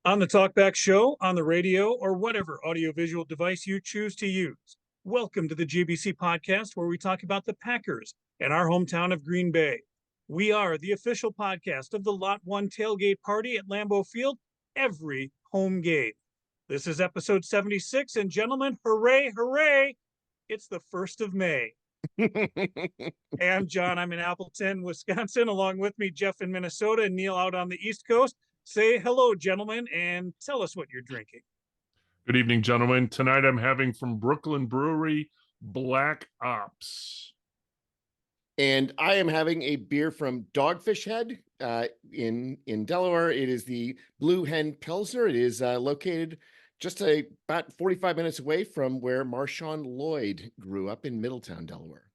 On the Talkback Show, on the radio, or whatever audiovisual device you choose to use. Welcome to the GBC podcast, where we talk about the Packers and our hometown of Green Bay. We are the official podcast of the Lot 1 tailgate party at Lambeau Field every home game. This is episode 76, and gentlemen, hooray, hooray, it's the 1st of May. Hey, I'm John. I'm in Appleton, Wisconsin. Along with me, Jeff in Minnesota, and Neil out on the East Coast. Say hello, gentlemen, and tell us what you're drinking. Good evening, gentlemen. Tonight I'm having from Brooklyn Brewery, Black Ops. And I am having a beer from Dogfish Head in Delaware. It is the Blue Hen Pilsner. It is located just about 45 minutes away from where Marshawn Lloyd grew up in Middletown, Delaware.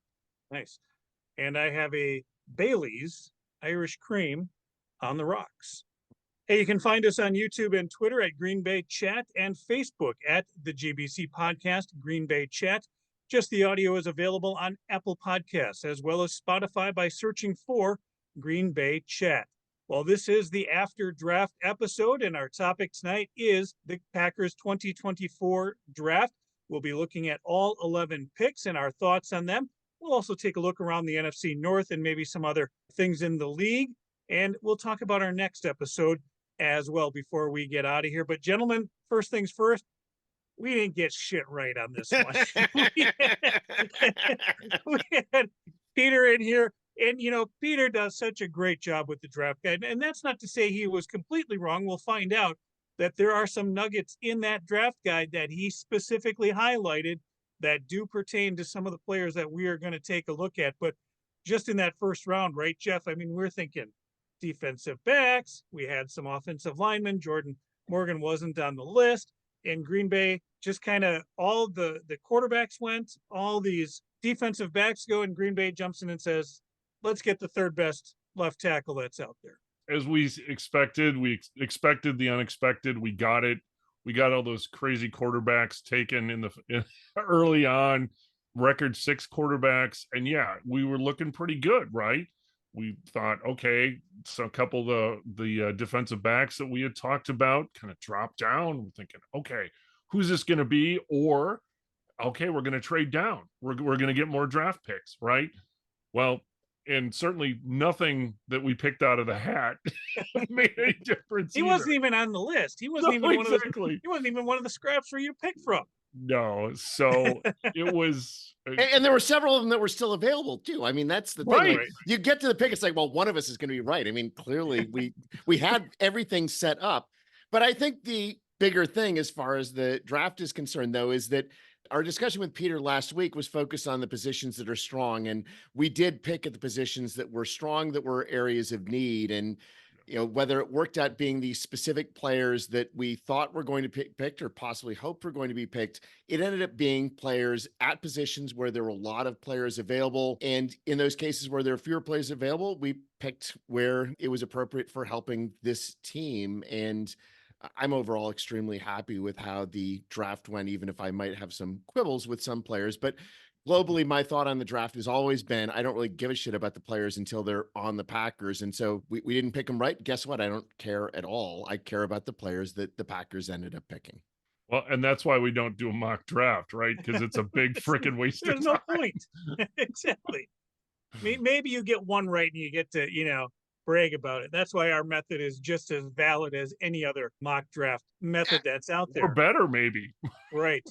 Nice. And I have a Bailey's Irish Cream on the rocks. Hey, you can find us on YouTube and Twitter at Green Bay Chat and Facebook at the GBC Podcast, Green Bay Chat. Just the audio is available on Apple Podcasts as well as Spotify by searching for Green Bay Chat. Well, this is the after draft episode, and our topic tonight is the Packers 2024 draft. We'll be looking at all 11 picks and our thoughts on them. We'll also take a look around the NFC North and maybe some other things in the league. And we'll talk about our next episode as well before we get out of here. But gentlemen, first things first, we didn't get shit right on this one. we had Peter in here, and Peter does such a great job with the draft guide. And that's not to say he was completely wrong. We'll find out that there are some nuggets in that draft guide that he specifically highlighted that do pertain to some of the players that we are going to take a look at. But just in that first round, right, Jeff? I mean, we're thinking defensive backs. We had some offensive linemen. Jordan Morgan wasn't on the list. In Green Bay, just kind of all the quarterbacks went, all these defensive backs go, and Green Bay jumps in and says, let's get the third best left tackle that's out there. As we expected the unexpected. We got it. We got all those crazy quarterbacks taken in early on, record 6 quarterbacks. And yeah, we were looking pretty good, right? We thought, okay, so a couple of the defensive backs that we had talked about kind of dropped down. We're thinking, okay, who's this going to be? Or, okay, we're going to trade down. We're going to get more draft picks, right? Well, and certainly nothing that we picked out of the hat made any difference. He wasn't even on the list. He wasn't even he wasn't even one of the scraps for you to pick from. No, so it was, and there were several of them that were still available too. I mean, that's the thing. Right. Like, you get to the pick, it's like, well, one of us is going to be right. I mean, clearly we had everything set up, but I think the bigger thing as far as the draft is concerned, though, is that our discussion with Peter last week was focused on the positions that are strong, and we did pick at the positions that were strong, that were areas of need, and whether it worked out being the specific players that we thought were going to picked or possibly hoped were going to be picked, it ended up being players at positions where there were a lot of players available. And in those cases where there are fewer players available, we picked where it was appropriate for helping this team. And I'm overall extremely happy with how the draft went, even if I might have some quibbles with some players. But globally, my thought on the draft has always been, I don't really give a shit about the players until they're on the Packers. And so we didn't pick them right. Guess what? I don't care at all. I care about the players that the Packers ended up picking. Well, and that's why we don't do a mock draft, right? Because it's a big freaking waste of time. There's no point. Exactly. Maybe you get one right and you get to, brag about it. That's why our method is just as valid as any other mock draft method that's out there. Or better, maybe. Right.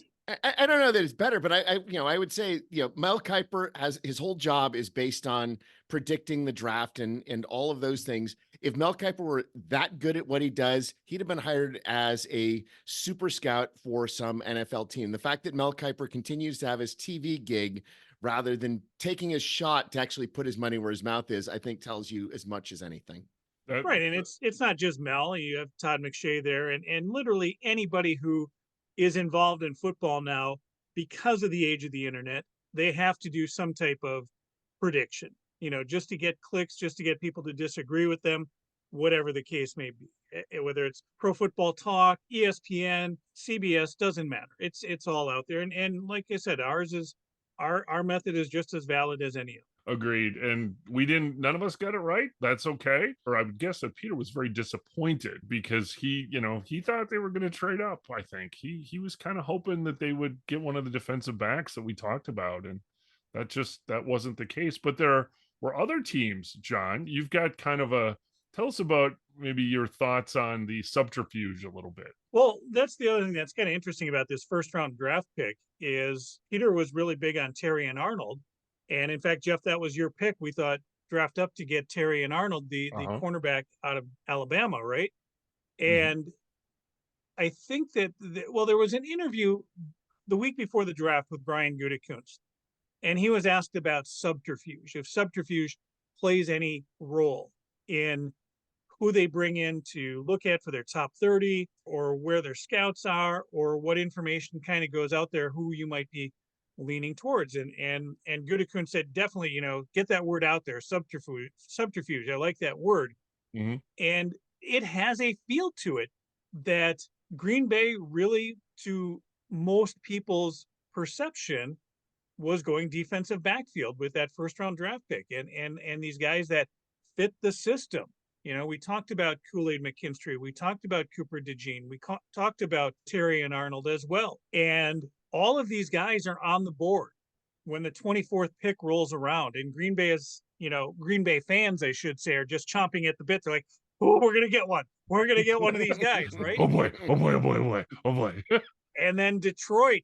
I don't know that it's better, but I would say, Mel Kiper has his whole job is based on predicting the draft and all of those things. If Mel Kiper were that good at what he does, he'd have been hired as a super scout for some NFL team. The fact that Mel Kiper continues to have his TV gig rather than taking a shot to actually put his money where his mouth is, I think tells you as much as anything. Right. And it's not just Mel. You have Todd McShay there and literally anybody who is involved in football now, because of the age of the internet, they have to do some type of prediction, just to get clicks, just to get people to disagree with them, whatever the case may be. Whether it's Pro Football Talk, ESPN, CBS, doesn't matter. It's all out there. And like I said, our method is just as valid as any of them. Agreed. And none of us got it right. That's okay. Or I would guess that Peter was very disappointed because he thought they were going to trade up. I think he was kind of hoping that they would get one of the defensive backs that we talked about. And that wasn't the case. But there were other teams, John. You've got tell us about maybe your thoughts on the subterfuge a little bit. Well, that's the other thing that's kind of interesting about this first round draft pick is Peter was really big on Terry and Arnold. And in fact, Jeff, that was your pick. We thought draft up to get Terry and Arnold, the cornerback out of Alabama, right? And I think that, there was an interview the week before the draft with Brian Gutekunst, and he was asked about subterfuge, if subterfuge plays any role in who they bring in to look at for their top 30 or where their scouts are or what information kind of goes out there, who you might be leaning towards. And Gutekunst said, definitely, get that word out there. Subterfuge. I like that word. And it has a feel to it that Green Bay really, to most people's perception, was going defensive backfield with that first round draft pick and these guys that fit the system. We talked about Kool-Aid McKinstry. We talked about Cooper DeJean. We talked about Terry and Arnold as well. And all of these guys are on the board when the 24th pick rolls around. And Green Bay Green Bay fans, I should say, are just chomping at the bit. They're like, oh, we're going to get one. We're going to get one of these guys, right? Oh boy, oh boy, oh boy, oh boy, oh boy. And then Detroit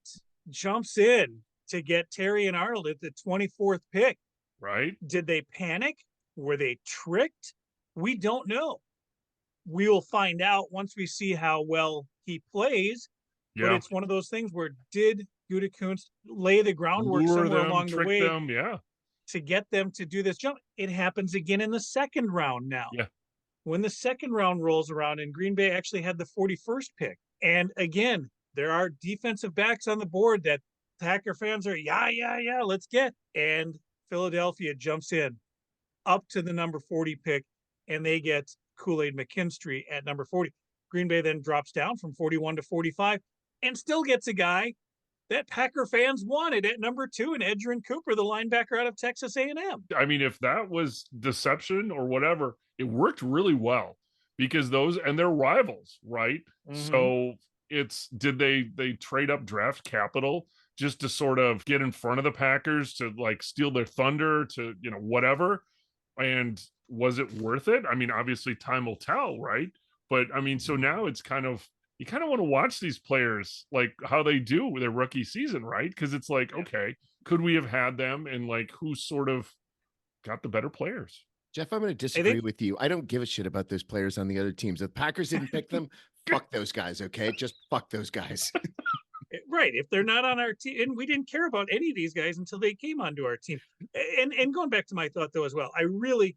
jumps in to get Terry and Arnold at the 24th pick. Right. Did they panic? Were they tricked? We don't know. We will find out once we see how well he plays. Yeah. But it's one of those things where did Gutekunst lay the groundwork somewhere along the way to get them to do this jump? It happens again in the second round now. Yeah. When the second round rolls around and Green Bay actually had the 41st pick. And again, there are defensive backs on the board that Packer fans are, yeah, let's get. And Philadelphia jumps in up to the number 40 pick, and they get Kool-Aid McKinstry at number 40. Green Bay then drops down from 41 to 45 and still gets a guy that Packer fans wanted at number 2 in Edgerrin Cooper, the linebacker out of Texas A&M. I mean, if that was deception or whatever, it worked really well because they're rivals, right? So did they trade up draft capital just to sort of get in front of the Packers to like steal their thunder to, whatever? And was it worth it? I mean, obviously time will tell, right? But I mean, so now it's you kind of want to watch these players, like how they do with their rookie season, right? Because it's like, okay, could we have had them and like who sort of got the better players? Jeff, I'm going to disagree with you. I don't give a shit about those players on the other teams. If the Packers didn't pick them, fuck those guys, okay? Just fuck those guys. Right. If they're not on our team, and we didn't care about any of these guys until they came onto our team. And going back to my thought though as well, I really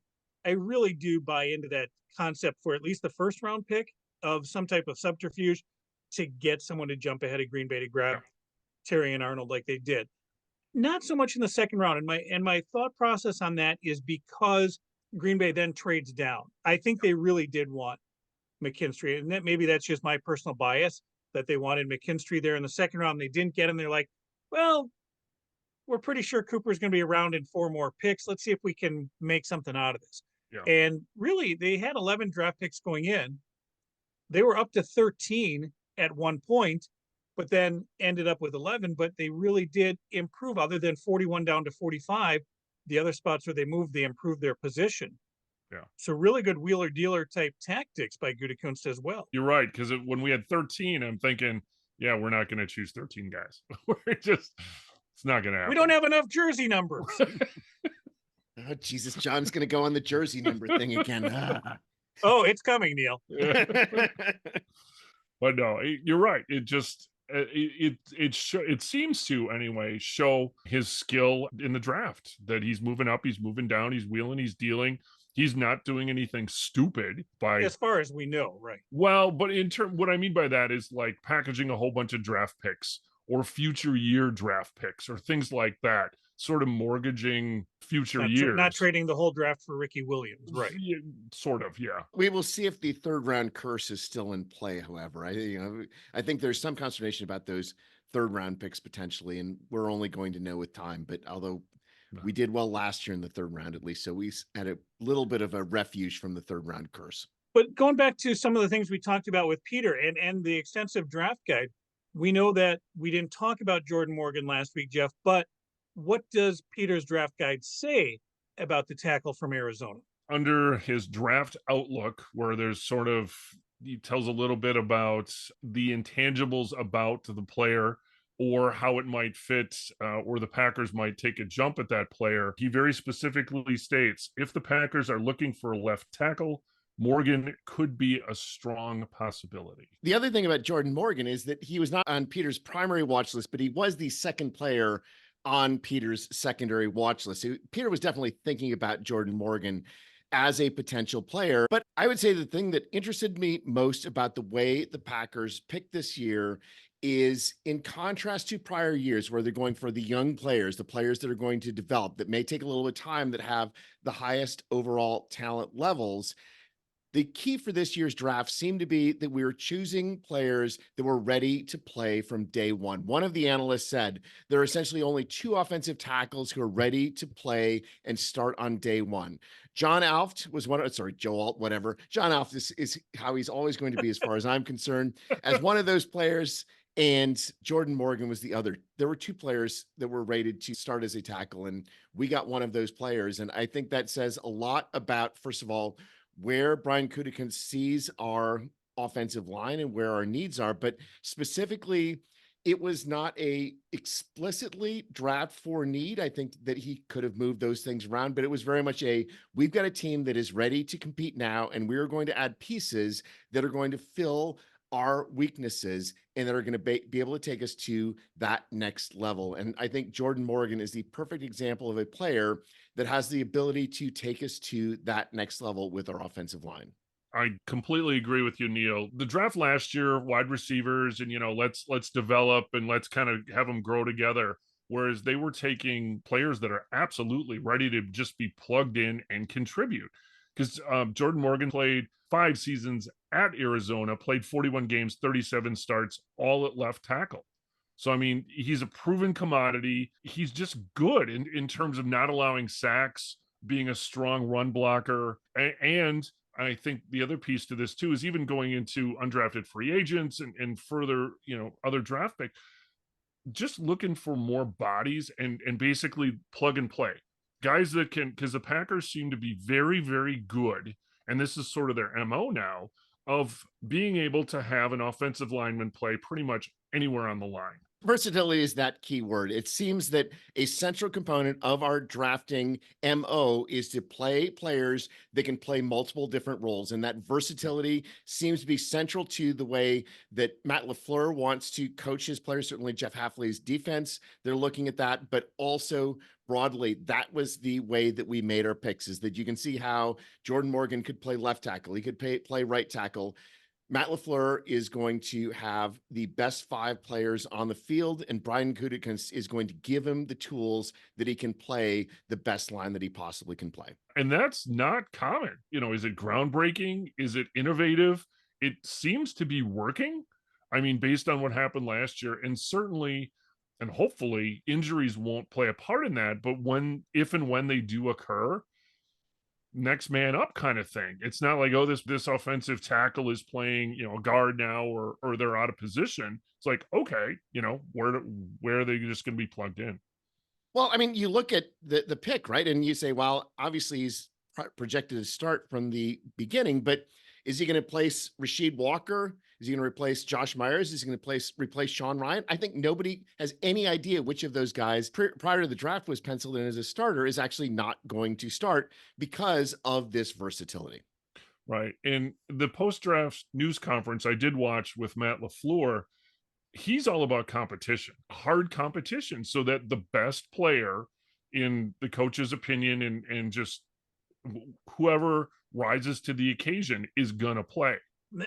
do buy into that concept for at least the first round pick of some type of subterfuge to get someone to jump ahead of Green Bay to grab Terry and Arnold like they did. Not so much in the second round. And my thought process on that is because Green Bay then trades down. I think they really did want McKinstry, and maybe that's just my personal bias that they wanted McKinstry there in the second round. They didn't get him. They're like, well, we're pretty sure Cooper's going to be around in 4 more picks. Let's see if we can make something out of this. Yeah. And really, they had 11 draft picks going in. They were up to 13 at one point, but then ended up with 11. But they really did improve. Other than 41 down to 45, the other spots where they moved, they improved their position. Yeah. So really good wheeler dealer type tactics by Gutekunst as well. You're right, because when we had 13, I'm thinking, yeah, we're not going to choose 13 guys. It's not going to happen. We don't have enough jersey numbers. Oh, Jesus, John's going to go on the jersey number thing again. Oh, it's coming, Neil. But no, you're right. It just it seems to anyway show his skill in the draft, that he's moving up, he's moving down, he's wheeling, he's dealing. He's not doing anything stupid as far as we know, right? Well, but what I mean by that is like packaging a whole bunch of draft picks or future year draft picks or things like that, sort of mortgaging future years. Not trading the whole draft for Ricky Williams, right? Yeah, sort of, yeah. We will see if the third round curse is still in play. However, I think there's some consternation about those third round picks potentially, and we're only going to know with time. But although We did well last year in the third round, at least. So we had a little bit of a refuge from the third round curse. But going back to some of the things we talked about with Peter and the extensive draft guide, we know that we didn't talk about Jordan Morgan last week, Jeff, but what does Peter's draft guide say about the tackle from Arizona? Under his draft outlook, where there's sort of, he tells a little bit about the intangibles about the player or how it might fit, or the Packers might take a jump at that player. He very specifically states, if the Packers are looking for a left tackle, Morgan could be a strong possibility. The other thing about Jordan Morgan is that he was not on Peter's primary watch list, but he was the second player on Peter's secondary watch list. So Peter was definitely thinking about Jordan Morgan as a potential player. But I would say the thing that interested me most about the way the Packers picked this year is, in contrast to prior years where they're going for the young players, the players that are going to develop, that may take a little bit of time, that have the highest overall talent levels. The key for this year's draft seemed to be that we were choosing players that were ready to play from day one. One of the analysts said there are essentially only two offensive tackles who are ready to play and start on day one. John Alft was one of, sorry, Joe Alt, whatever. John Alft is how he's always going to be, as far as I'm concerned, as one of those players. And Jordan Morgan was the other. There were two players that were rated to start as a tackle, and we got one of those players. And I think that says a lot about, first of all, where Brian Gutekunst sees our offensive line and where our needs are. But specifically, it was not a explicitly draft for need. I think that he could have moved those things around, but it was very much a, we've got a team that is ready to compete now, and we're going to add pieces that are going to fill our weaknesses and that are going to be able to take us to that next level. And I think Jordan Morgan is the perfect example of a player that has the ability to take us to that next level with our offensive line. I completely agree with you, Neil. The draft last year, wide receivers, and let's develop and let's kind of have them grow together. Whereas they were taking players that are absolutely ready to just be plugged in and contribute. Because Jordan Morgan played 5 seasons at Arizona, played 41 games, 37 starts, all at left tackle. So, I mean, he's a proven commodity. He's just good in terms of not allowing sacks, being a strong run blocker. And I think the other piece to this, too, is even going into undrafted free agents and further, other draft picks, just looking for more bodies and basically plug and play. Guys that can, because the Packers seem to be very, very good, and this is sort of their MO now, of being able to have an offensive lineman play pretty much anywhere on the line. Versatility is that key word. It seems that a central component of our drafting MO is to play players that can play multiple different roles. And that versatility seems to be central to the way that Matt LaFleur wants to coach his players. Certainly Jeff Hafley's defense, they're looking at that, but also broadly, that was the way that we made our picks, is that you can see how Jordan Morgan could play left tackle. He could play right tackle. Matt LaFleur is going to have the best 5 players on the field, and Brian Gutekunst is going to give him the tools that he can play the best line that he possibly can play. And that's not common. Is it groundbreaking? Is it innovative? It seems to be working. I mean, based on what happened last year, and certainly, and hopefully, injuries won't play a part in that. But if and when they do occur, next man up kind of thing. It's not like, oh, this offensive tackle is playing, a guard now, or they're out of position. It's like, okay, where are they just going to be plugged in? Well, I mean, you look at the pick, right? And you say, well, obviously he's projected to start from the beginning, but is he going to place Rasheed Walker? Is he going to replace Josh Myers? Is he going to replace Sean Ryan? I think nobody has any idea which of those guys prior to the draft was penciled in as a starter is actually not going to start because of this versatility. Right. In the post-draft news conference I did watch with Matt LaFleur, he's all about competition, hard competition, so that the best player, in the coach's opinion, and just whoever rises to the occasion is going to play.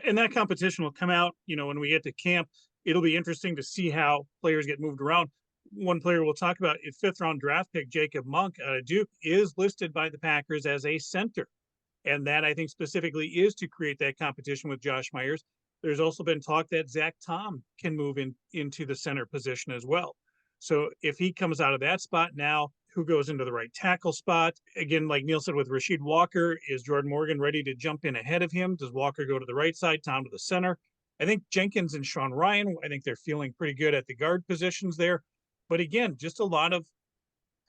And that competition will come out, when we get to camp. It'll be interesting to see how players get moved around. One player we'll talk about, a 5th-round draft pick, Jacob Monk out of Duke, is listed by the Packers as a center. And that, I think, specifically is to create that competition with Josh Myers. There's also been talk that Zach Tom can move into the center position as well. So if he comes out of that spot now, who goes into the right tackle spot. Again, like Neil said, with Rasheed Walker, is Jordan Morgan ready to jump in ahead of him? Does Walker go to the right side, Tom to the center? I think Jenkins and Sean Ryan, I think they're feeling pretty good at the guard positions there. But again, just a lot of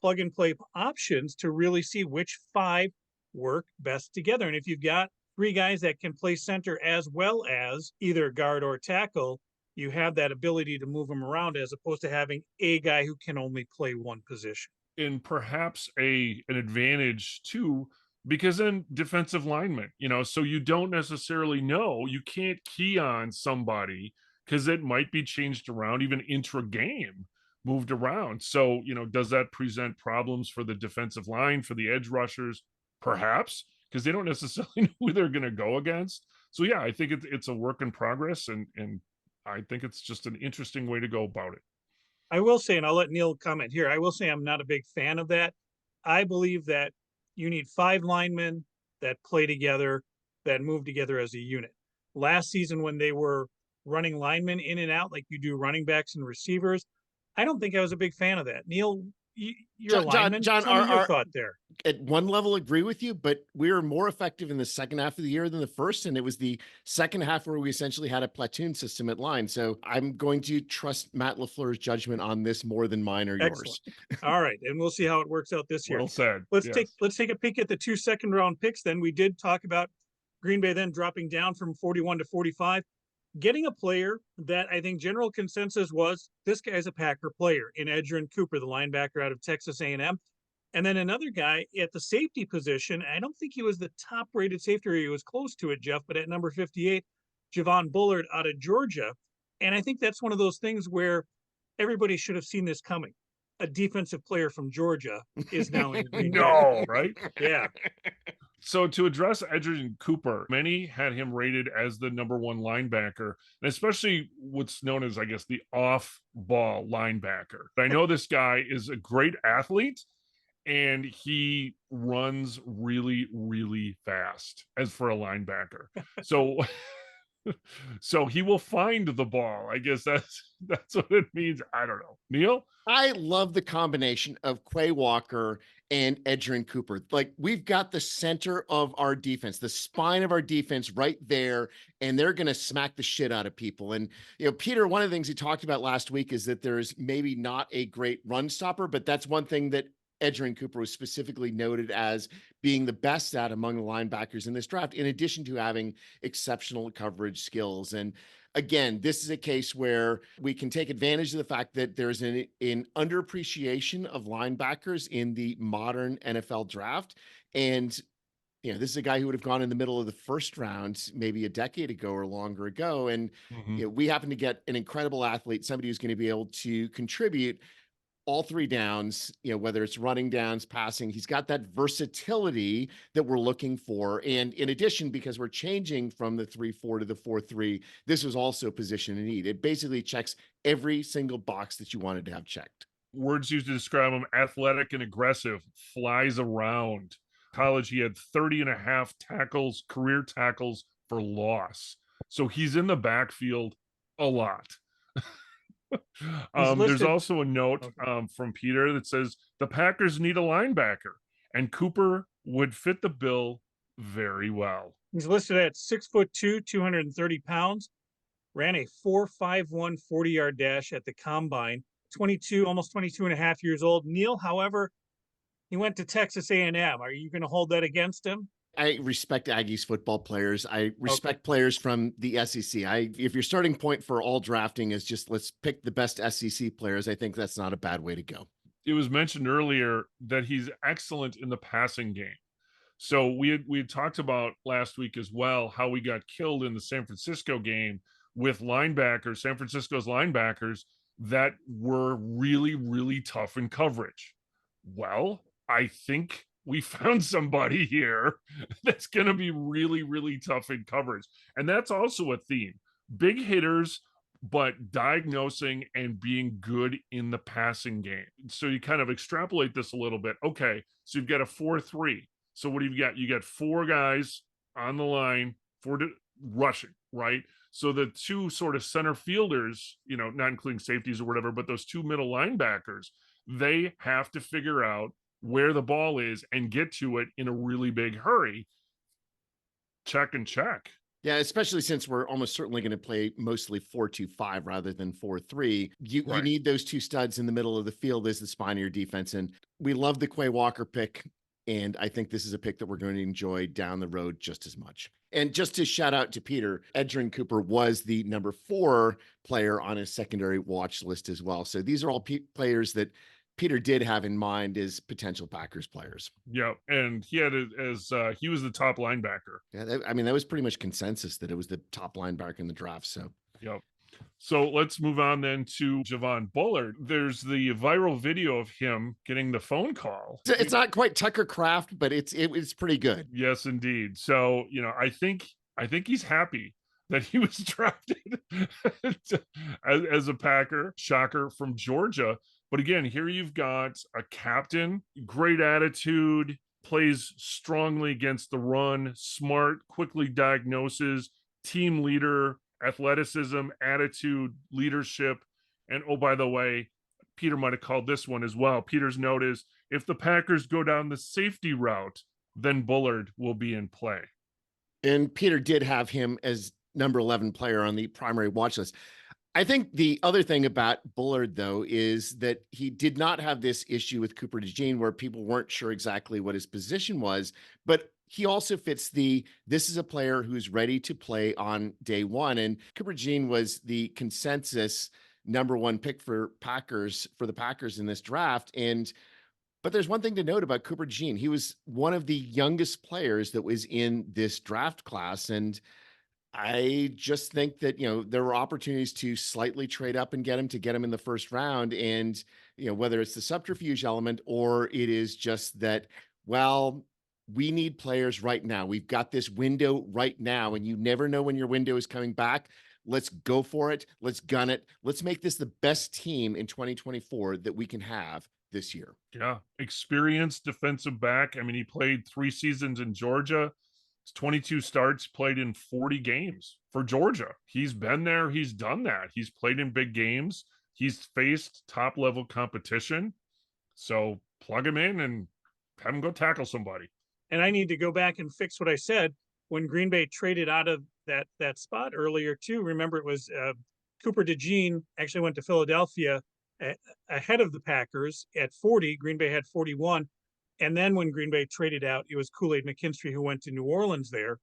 plug and play options to really see which five work best together. And if you've got three guys that can play center as well as either guard or tackle, you have that ability to move them around as opposed to having a guy who can only play one position. And perhaps an advantage too, because then defensive linemen, so you don't necessarily know, you can't key on somebody because it might be changed around, even intra-game, moved around. So, does that present problems for the defensive line, for the edge rushers? Perhaps, because they don't necessarily know who they're going to go against. So yeah, I think it's a work in progress, and I think it's just an interesting way to go about it. I will say, and I'll let Neil comment here, I will say I'm not a big fan of that. I believe that you need five linemen that play together, that move together as a unit. Last season, when they were running linemen in and out like you do running backs and receivers, I don't think I was a big fan of that. Neil, you're a lineman. John, Tell me your thought there. At one level agree with you, but we were more effective in the second half of the year than the first. And it was the second half where we essentially had a platoon system at line. So I'm going to trust Matt LaFleur's judgment on this more than mine or yours. All right. And we'll see how it works out this year. Well said. Let's take a peek at the 2 second-round picks. Then we did talk about Green Bay then dropping down from 41 to 45, getting a player that I think general consensus was this guy's a Packer player in Edgerrin Cooper, the linebacker out of Texas A&M. And then another guy at the safety position. I don't think he was the top rated safety, or he was close to it, Jeff, but at number 58, Javon Bullard out of Georgia. And I think that's one of those things where everybody should have seen this coming. A defensive player from Georgia is now in Green Bay. No, right? Yeah. So to address Edgerrin Cooper, many had him rated as the number one linebacker, and especially what's known as, I guess, the off-ball linebacker. I know this guy is a great athlete, and he runs really, really fast as for a linebacker. So he will find the ball. I guess that's what it means. I don't know. Neil? I love the combination of Quay Walker and Edgerrin Cooper. Like, we've got the center of our defense, the spine of our defense right there, and they're going to smack the shit out of people. And, Peter, one of the things he talked about last week is that there's maybe not a great run stopper, but that's one thing that Edgerrin Cooper was specifically noted as being the best at among the linebackers in this draft, in addition to having exceptional coverage skills. And again, this is a case where we can take advantage of the fact that there's an underappreciation of linebackers in the modern NFL draft. And, this is a guy who would have gone in the middle of the first round, maybe a decade ago or longer ago. And we happen to get an incredible athlete, somebody who's going to be able to contribute all three downs, whether it's running downs, passing. He's got that versatility that we're looking for. And in addition, because we're changing from the 3-4 to the 4-3, this was also position in need. It basically checks every single box that you wanted to have checked. Words used to describe him: athletic and aggressive, flies around. College, he had 30 and a half tackles, career tackles for loss. So he's in the backfield a lot. There's also a note from Peter that says the Packers need a linebacker, and Cooper would fit the bill very well. He's listed at 6'2", 230 pounds, ran a 4.51 40-yard dash at the combine, almost 22 and a half years old. Neil, however, he went to Texas A&M. Are you going to hold that against him? I respect Aggies football players. I respect players from the SEC. If your starting point for all drafting is just let's pick the best SEC players, I think that's not a bad way to go. It was mentioned earlier that he's excellent in the passing game. So we had talked about last week as well how we got killed in the San Francisco game with linebackers, San Francisco's linebackers that were really, really tough in coverage. Well, I think we found somebody here that's going to be really, really tough in coverage. And that's also a theme. Big hitters, but diagnosing and being good in the passing game. So you kind of extrapolate this a little bit. Okay, so you've got a 4-3. So what do you got? You got four guys on the line for rushing, right? So the two sort of center fielders, not including safeties or whatever, but those two middle linebackers, They have to figure out where the ball is and get to it in a really big hurry. Check and check. Yeah, especially since we're almost certainly going to play mostly 4-2-5 rather than 4-3. You Right. need those two studs in the middle of the field as the spine of your defense. And we love the Quay Walker pick. And I think this is a pick that we're going to enjoy down the road just as much. And just to shout out to Peter, Edgerrin Cooper was the number 4 player on his secondary watch list as well. So these are all players that Peter did have in mind as potential Packers players. Yeah, and he had it as he was the top linebacker. Yeah, that was pretty much consensus that it was the top linebacker in the draft. So, yep. So let's move on then to Javon Bullard. There's the viral video of him getting the phone call. It's not quite Tucker Kraft, but it's pretty good. Yes, indeed. So, I think he's happy that he was drafted as a Packer, shocker, from Georgia. But again, here you've got a captain, great attitude, plays strongly against the run, smart, quickly diagnoses, team leader, athleticism, attitude, leadership. And oh, by the way, Peter might have called this one as well. Peter's note is, if the Packers go down the safety route, then Bullard will be in play. And Peter did have him as number 11 player on the primary watch list. I think the other thing about Bullard, though, is that he did not have this issue with Cooper DeJean where people weren't sure exactly what his position was, but he also fits this is a player who's ready to play on day one. And Cooper DeJean was the consensus number 1 pick for the Packers in this draft. But there's one thing to note about Cooper DeJean. He was one of the youngest players that was in this draft class. And I just think that, there were opportunities to slightly trade up and get him in the first round. And, whether it's the subterfuge element or it is just that, well, we need players right now. We've got this window right now, and you never know when your window is coming back. Let's go for it. Let's gun it. Let's make this the best team in 2024 that we can have this year. Yeah. Experienced defensive back. I mean, he played 3 seasons in Georgia. 22 starts, played in 40 games for Georgia. He's been there. He's done that. He's played in big games. He's faced top level competition. So plug him in and have him go tackle somebody. And I need to go back and fix what I said when Green Bay traded out of that spot earlier too. Remember, it was Cooper DeJean actually went to Philadelphia ahead of the Packers at 40. Green Bay had 41. And then when Green Bay traded out, it was Kool-Aid McKinstry who went to New Orleans there.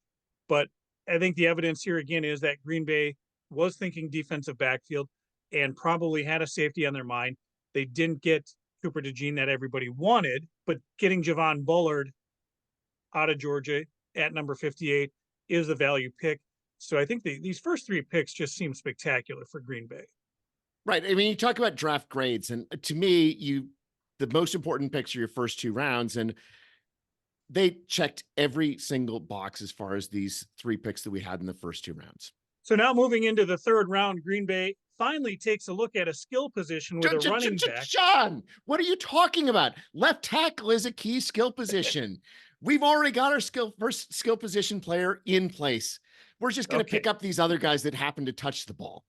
But I think the evidence here again is that Green Bay was thinking defensive backfield and probably had a safety on their mind. They didn't get Cooper DeJean that everybody wanted, but getting Javon Bullard out of Georgia at number 58 is a value pick. So I think these first 3 picks just seem spectacular for Green Bay. Right. I mean, you talk about draft grades, and to me, the most important picks are your first 2 rounds, and they checked every single box as far as these 3 picks that we had in the first 2 rounds. So now moving into the 3rd round, Green Bay finally takes a look at a skill position with a running back. John, what are you talking about? Left tackle is a key skill position. We've already got our first skill position player in place. We're just going to pick up these other guys that happen to touch the ball.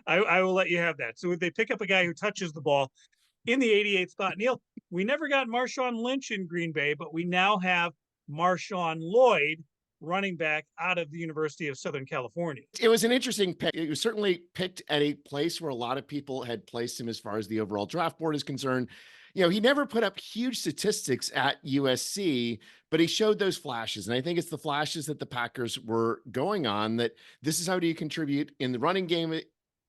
I will let you have that. So they pick up a guy who touches the ball in the 88th spot. Neil, we never got Marshawn Lynch in Green Bay, but we now have Marshawn Lloyd, running back out of the University of Southern California. It was an interesting pick. It was certainly picked at a place where a lot of people had placed him as far as the overall draft board is concerned. He never put up huge statistics at USC, but he showed those flashes. And I think it's the flashes that the Packers were going on, that this is how do you contribute in the running game,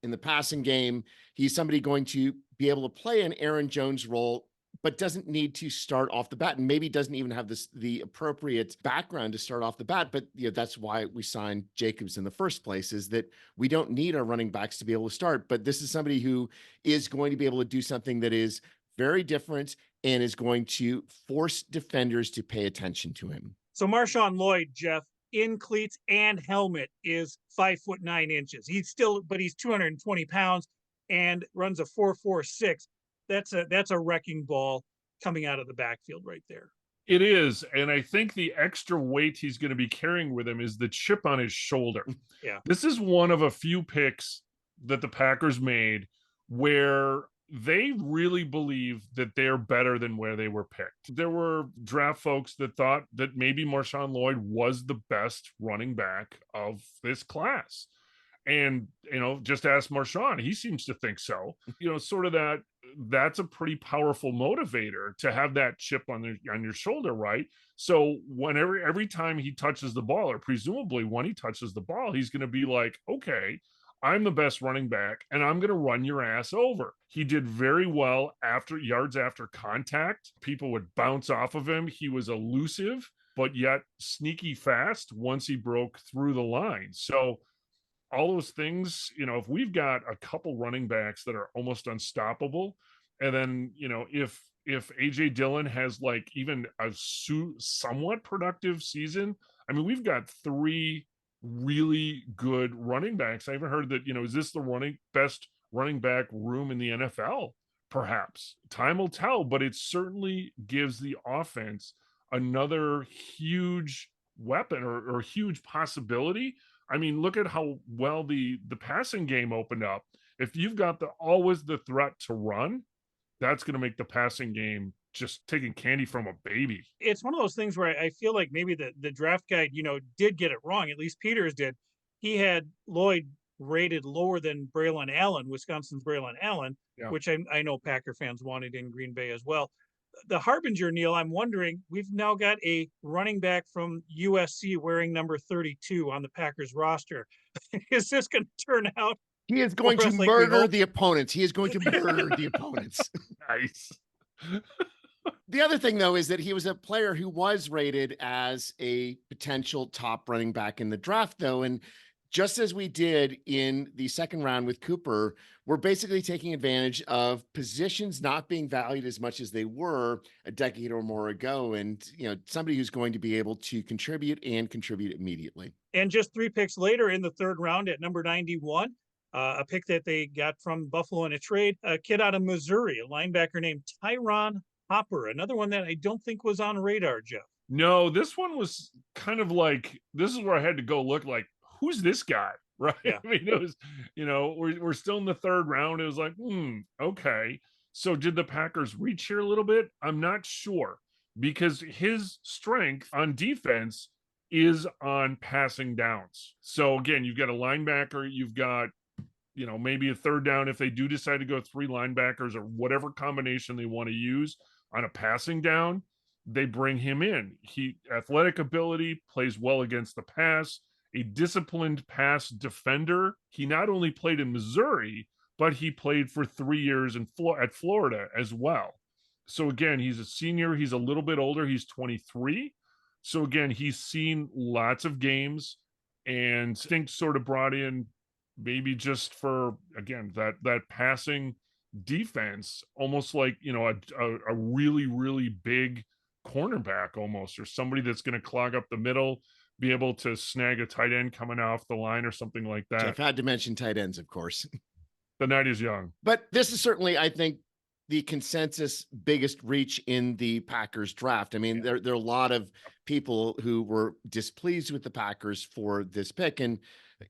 in the passing game. He's somebody going to be able to play an Aaron Jones role, but doesn't need to start off the bat, and maybe doesn't even have the appropriate background to start off the bat. But that's why we signed Jacobs in the first place, is that we don't need our running backs to be able to start. But this is somebody who is going to be able to do something that is very different and is going to force defenders to pay attention to him. So Marshawn Lloyd, Jeff, in cleats and helmet, is 5'9". He's 220 pounds and runs a 4.46. That's a wrecking ball coming out of the backfield right there. It is. And I think the extra weight he's going to be carrying with him is the chip on his shoulder. Yeah. This is one of a few picks that the Packers made where, they really believe that they're better than where they were picked. There were draft folks that thought that maybe Marshawn Lloyd was the best running back of this class. And, just ask Marshawn, he seems to think so. Sort of that's a pretty powerful motivator to have that chip on your shoulder, right? So whenever every time he touches the ball, or presumably when he touches the ball, he's going to be like, okay, I'm the best running back and I'm going to run your ass over. He did very well after yards after contact. People would bounce off of him. He was elusive, but yet sneaky fast once he broke through the line. So all those things, if we've got a couple running backs that are almost unstoppable, and then, if AJ Dillon has like even a somewhat productive season, I mean, we've got three really good running backs. I even heard that, is this the best running back room in the NFL? Perhaps. Time will tell, but it certainly gives the offense another huge weapon or huge possibility. I mean, look at how well the passing game opened up. If you've got always the threat to run, that's going to make the passing game just taking candy from a baby. It's one of those things where I feel like maybe the draft guide, did get it wrong. At least Peters did. He had Lloyd rated lower than Braylon Allen, Wisconsin's Braylon Allen, Yeah. which I know Packer fans wanted in Green Bay as well. The Harbinger, Neil, I'm wondering, we've now got a running back from USC wearing number 32 on the Packers roster. Is this going to turn out? He is going to like murder the opponents. He is going to murder the opponents. Nice. The other thing, though, is that he was a player who was rated as a potential top running back in the draft, though. And just as we did in the second round with Cooper, we're basically taking advantage of positions not being valued as much as they were a decade or more ago. And, somebody who's going to be able to contribute and contribute immediately. And just 3 picks later in the third round at number 91, a pick that they got from Buffalo in a trade, a kid out of Missouri, a linebacker named Tyron Hopper, another one that I don't think was on radar, Jeff. No, this one was kind of like, this is where I had to go look like, who's this guy? Right. Yeah. I mean, it was, we're still in the third round. It was like, okay. So did the Packers reach here a little bit? I'm not sure, because his strength on defense is on passing downs. So again, you've got a linebacker, you've got, maybe a third down if they do decide to go 3 linebackers or whatever combination they want to use on a passing down, they bring him in. He athletic ability, plays well against the pass, a disciplined pass defender. He not only played in Missouri, but he played for 3 years at Florida as well. So again, he's a senior. He's a little bit older. He's 23. So again, he's seen lots of games, and I think sort of brought in maybe just for, again, that passing defense, almost like, a really, really big cornerback almost, or somebody that's going to clog up the middle, be able to snag a tight end coming off the line or something like that. Jeff had to mention tight ends, of course. The night is young. But this is certainly, I think, the consensus biggest reach in the Packers draft. I mean, there are a lot of people who were displeased with the Packers for this pick. And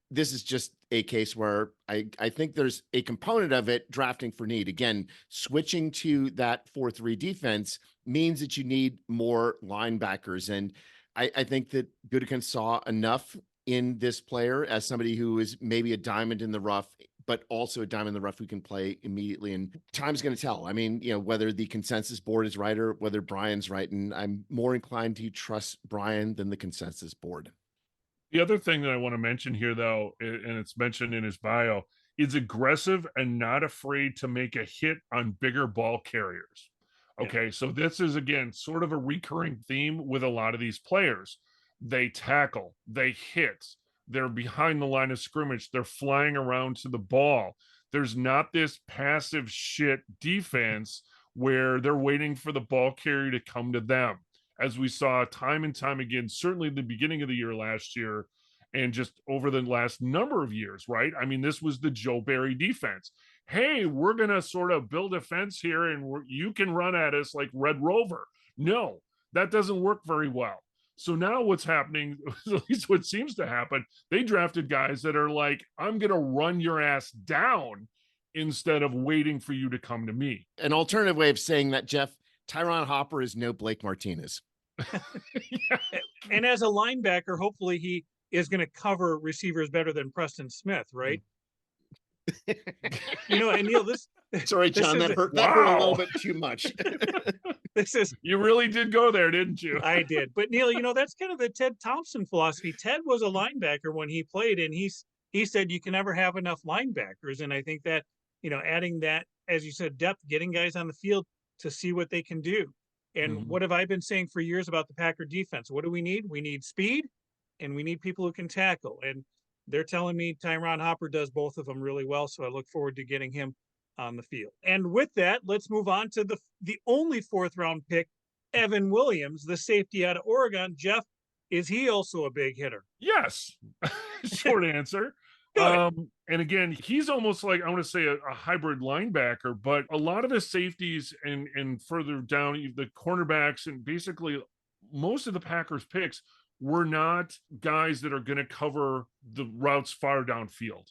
this is just a case where I think there's a component of it drafting for need. Again, switching to that 4-3 defense means that you need more linebackers. And I think that Gutekunst saw enough in this player as somebody who is maybe a diamond in the rough, but also a diamond in the rough who can play immediately. And time's going to tell. I mean, whether the consensus board is right or whether Brian's right. And I'm more inclined to trust Brian than the consensus board. The other thing that I want to mention here, though, and it's mentioned in his bio, is aggressive and not afraid to make a hit on bigger ball carriers. Okay, so this is, again, sort of a recurring theme with a lot of these players. They tackle, they hit, they're behind the line of scrimmage, they're flying around to the ball. There's not this passive shit defense where they're waiting for the ball carrier to come to them, as we saw time and time again, certainly in the beginning of the year last year, and just over the last number of years, right? I mean, this was the Joe Barry defense. Hey, we're going to sort of build a fence here and you can run at us like Red Rover. No, that doesn't work very well. So now what's happening, at least what seems to happen, they drafted guys that are like, I'm going to run your ass down instead of waiting for you to come to me. An alternative way of saying that, Jeff, Tyron Hopper is no Blake Martinez. Yeah. And as a linebacker, hopefully he is going to cover receivers better than Preston Smith, right? You know, and Neil, Sorry, this John, is that hurt a Wow. little bit too much. this is You really did go there, didn't you? I did. But Neil, you know, that's kind of the Ted Thompson philosophy. Ted was a linebacker when he played, and he said you can never have enough linebackers. And I think that, you know, adding that, as you said, depth, getting guys on the field to see what they can do. And what have I been saying for years about the Packer defense? What do we need? We need speed, and we need people who can tackle. And they're telling me Tyron Hopper does both of them really well. So I look forward to getting him on the field. And with that, let's move on to the only 4th round pick, Evan Williams, the safety out of Oregon. Jeff, is he also a big hitter? Yes. Short answer. Good. And again, he's almost like, I want to say a hybrid linebacker, but a lot of the safeties and further down, the cornerbacks, and basically most of the Packers picks were not guys that are going to cover the routes far downfield.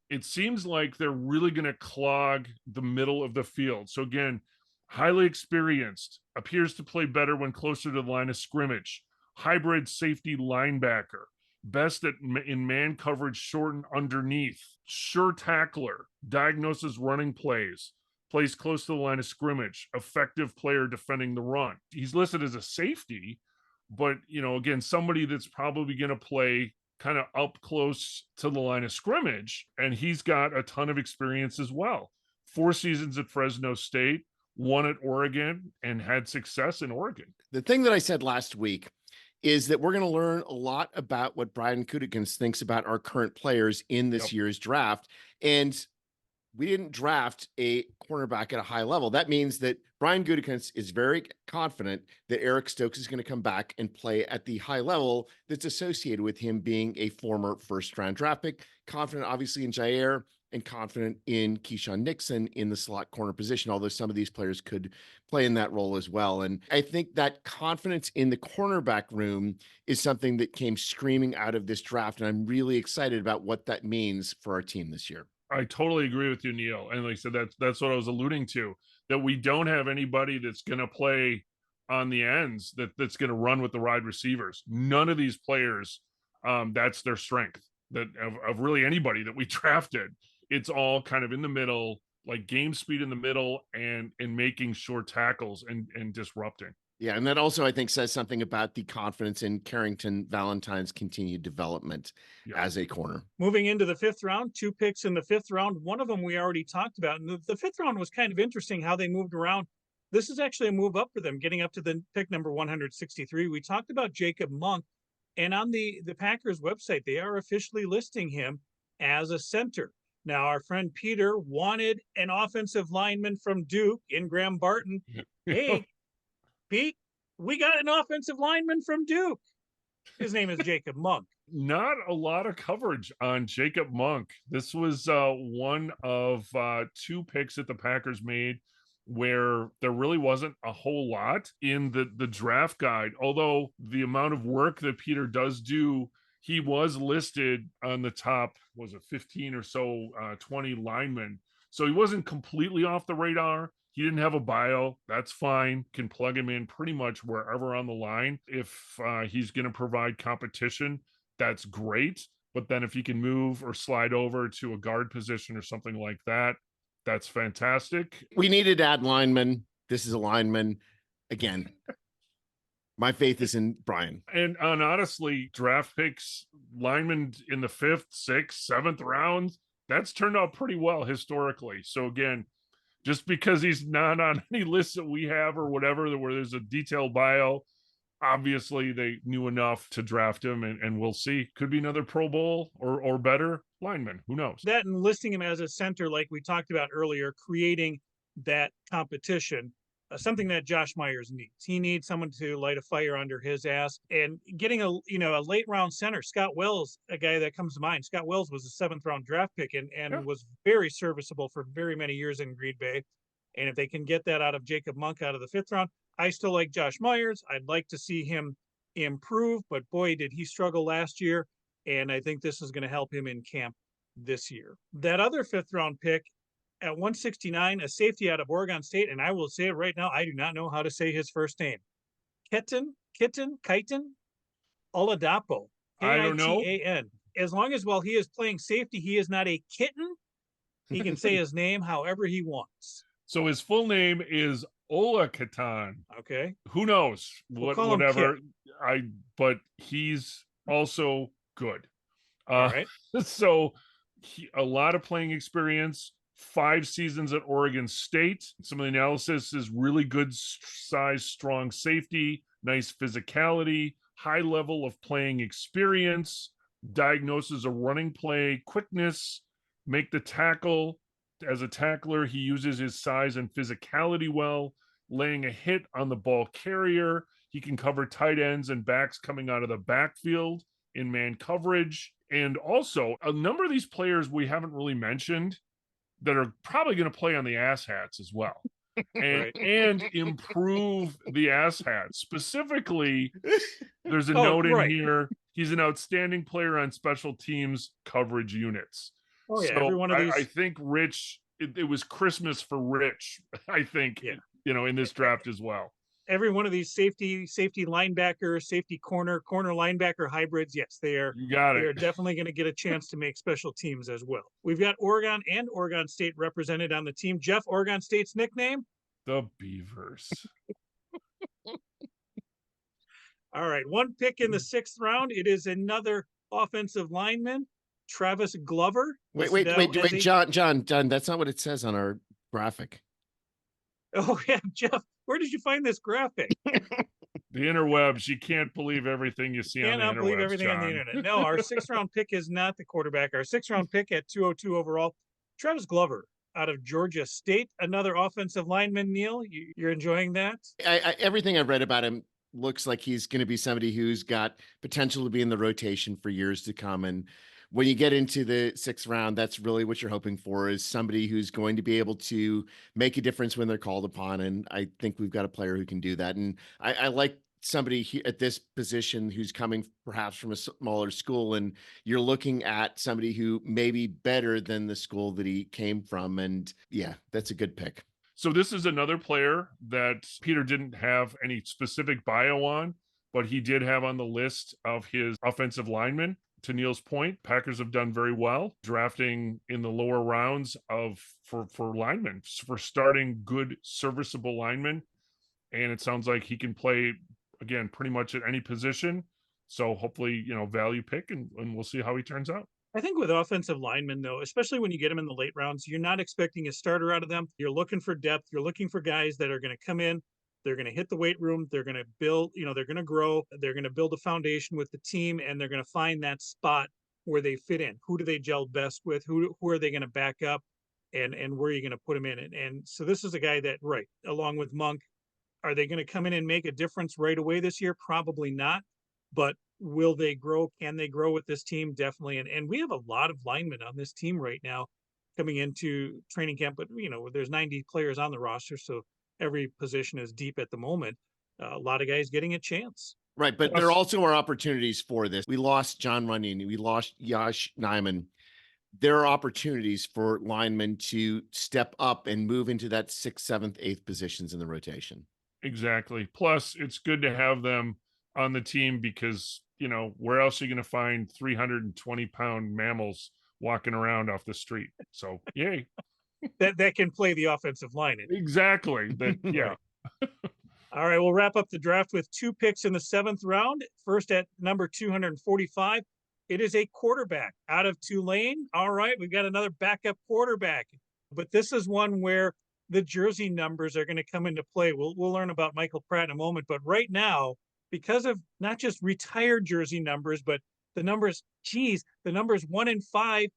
It seems like they're really going to clog the middle of the field. So again, highly experienced, appears to play better when closer to the line of scrimmage, hybrid safety linebacker, best in man coverage short and underneath, sure tackler, diagnoses running plays, plays close to the line of scrimmage, effective player defending the run. He's listed as a safety, but, you know, again, somebody that's probably going to play kind of up close to the line of scrimmage, and he's got a ton of experience as well. 4 seasons at Fresno State, 1 at Oregon, and had success in Oregon. The thing that I said last week is that we're going to learn a lot about what Brian Gutekunst thinks about our current players in this year's draft. And we didn't draft a cornerback at a high level. That means that Brian Gutekunst is very confident that Eric Stokes is going to come back and play at the high level that's associated with him being a former first-round draft pick. Confident, obviously, in Jair, and confident in Keyshawn Nixon in the slot corner position, although some of these players could play in that role as well. And I think that confidence in the cornerback room is something that came screaming out of this draft. And I'm really excited about what that means for our team this year. I totally agree with you, Neil. And like I said, that's what I was alluding to, that we don't have anybody that's going to play on the ends that's going to run with the wide receivers. None of these players, that's their strength that of really anybody that we drafted. It's all kind of in the middle, like game speed in the middle and making short tackles and disrupting. Yeah, and that also, I think, says something about the confidence in Carrington Valentine's continued development as a corner. Moving into the 5th round, 2 picks in the 5th round. One of them we already talked about. And the 5th round was kind of interesting how they moved around. This is actually a move up for them, getting up to the pick number 163. We talked about Jacob Monk, and on the Packers website, they are officially listing him as a center. Now, our friend Peter wanted an offensive lineman from Duke in Graham Barton. Hey, Pete, we got an offensive lineman from Duke. His name is Jacob Monk. Not a lot of coverage on Jacob Monk. This was one of 2 picks that the Packers made where there really wasn't a whole lot in the draft guide. Although the amount of work that Peter does do, he was listed on the top, was it 15 or so, 20 linemen. So he wasn't completely off the radar. He didn't have a bio. That's fine. Can plug him in pretty much wherever on the line. If he's going to provide competition, that's great. But then if he can move or slide over to a guard position or something like that, that's fantastic. We needed to add linemen. This is a lineman. Again, my faith is in Brian. And honestly, draft picks, linemen in the 5th, 6th, 7th round, that's turned out pretty well historically. So again, just because he's not on any list that we have or whatever, where there's a detailed bio, obviously they knew enough to draft him, and we'll see. Could be another Pro Bowl or better lineman. Who knows? That and listing him as a center, like we talked about earlier, creating that competition, something that Josh Myers needs. He needs someone to light a fire under his ass, and getting a late round center. Scott Wells, a guy that comes to mind. Scott Wells was a 7th round draft pick and was very serviceable for very many years in Green Bay. And if they can get that out of Jacob Monk out of the 5th round, I still like Josh Myers. I'd like to see him improve, but boy, did he struggle last year. And I think this is going to help him in camp this year. That other 5th round pick, At 169, a safety out of Oregon State, and I will say it right now, I do not know how to say his first name. Kitten, Oladapo, I don't know. Kitan. As long as while he is playing safety, he is not a kitten, he can say his name however he wants. So his full name is Ola Katan. Okay. Who knows? We'll call him Whatever. Kit. But he's also good. All right. So a lot of playing experience, 5 seasons at Oregon State. Some of the analysis is really good size, strong safety, nice physicality, high level of playing experience, diagnoses a running play, quickness, make the tackle. As a tackler, he uses his size and physicality well, laying a hit on the ball carrier. He can cover tight ends and backs coming out of the backfield in man coverage. And also, a number of these players we haven't really mentioned that are probably going to play on the ass hats as well. And improve the ass hats. Specifically, there's a note in here. He's an outstanding player on special teams coverage units. Oh, yeah. So Every one of these. I think Rich, it was Christmas for Rich, I think, in this draft as well. Every one of these safety linebacker, safety corner linebacker hybrids, yes, they are. You got it. They are definitely going to get a chance to make special teams as well. We've got Oregon and Oregon State represented on the team. Jeff, Oregon State's nickname? The Beavers. All right, 1 pick in the 6th round. It is another offensive lineman, Travis Glover. Wait, John, that's not what it says on our graphic. Oh, yeah, Jeff, where did you find this graphic? The interwebs. You can't believe everything you see on the interwebs. Cannot believe everything John. on the internet. No, our 6th round pick is not the quarterback. Our 6th round pick at 202 overall, Travis Glover out of Georgia State, another offensive lineman. Neil, you're enjoying that? Everything I've read about him looks like he's going to be somebody who's got potential to be in the rotation for years to come. And when you get into the 6th round, that's really what you're hoping for, is somebody who's going to be able to make a difference when they're called upon. And I think we've got a player who can do that. And I like somebody at this position who's coming perhaps from a smaller school, and you're looking at somebody who may be better than the school that he came from. And yeah, that's a good pick. So this is another player that Peter didn't have any specific bio on, but he did have on the list of his offensive linemen. To Neil's point, Packers have done very well drafting in the lower rounds for linemen, for starting good serviceable linemen. And it sounds like he can play, again, pretty much at any position. So hopefully, value pick, and we'll see how he turns out. I think with offensive linemen, though, especially when you get them in the late rounds, you're not expecting a starter out of them. You're looking for depth. You're looking for guys that are going to come in. They're going to hit the weight room. They're going to build, they're going to grow. They're going to build a foundation with the team, and they're going to find that spot where they fit in. Who do they gel best with? Who are they going to back up, and where are you going to put them in? And so this is a guy that, right, along with Monk, are they going to come in and make a difference right away this year? Probably not. But will they grow? Can they grow with this team? Definitely. And we have a lot of linemen on this team right now coming into training camp, but there's 90 players on the roster, so every position is deep at the moment. A lot of guys getting a chance. Right, but there also are opportunities for this. We lost John Runyon. We lost Yash Nyman. There are opportunities for linemen to step up and move into that 6th, 7th, 8th positions in the rotation. Exactly. Plus, it's good to have them on the team because, where else are you going to find 320-pound mammals walking around off the street? So, yay. that can play the offensive line. Exactly. Yeah. All right, we'll wrap up the draft with 2 picks in the 7th round. First at number 245, it is a quarterback out of Tulane. All right, we've got another backup quarterback, but this is one where the jersey numbers are going to come into play. We'll learn about Michael Pratt in a moment, but right now, because of not just retired jersey numbers, but the numbers 1 and 5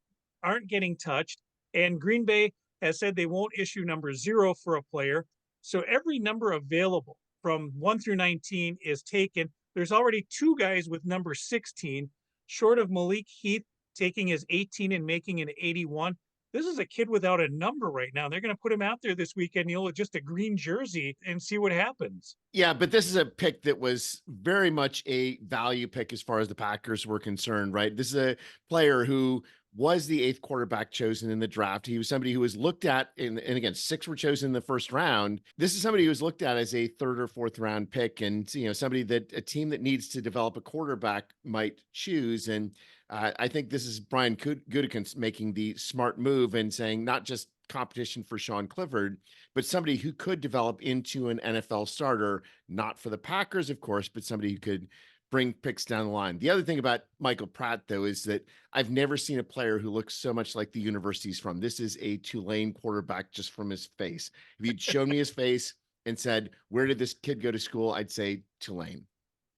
aren't getting touched, and Green Bay has said they won't issue number 0 for a player. So every number available from 1 through 19 is taken. There's already 2 guys with number 16, short of Malik Heath taking his 18 and making an 81. This is a kid without a number right now. They're going to put him out there this weekend, just a green jersey, and see what happens. Yeah, but this is a pick that was very much a value pick as far as the Packers were concerned, right? This is a player who was the 8th quarterback chosen in the draft. He was somebody who was looked at and again, 6 were chosen in the first round. This is somebody who was looked at as a 3rd or 4th round pick, and somebody that a team that needs to develop a quarterback might choose. And I think this is Brian Gutekunst making the smart move and saying not just competition for Sean Clifford, but somebody who could develop into an NFL starter, not for the Packers, of course, but somebody who could bring picks down the line. The other thing about Michael Pratt, though, is that I've never seen a player who looks so much like the university he's from. This is a Tulane quarterback just from his face. If you'd shown me his face and said, where did this kid go to school? I'd say Tulane.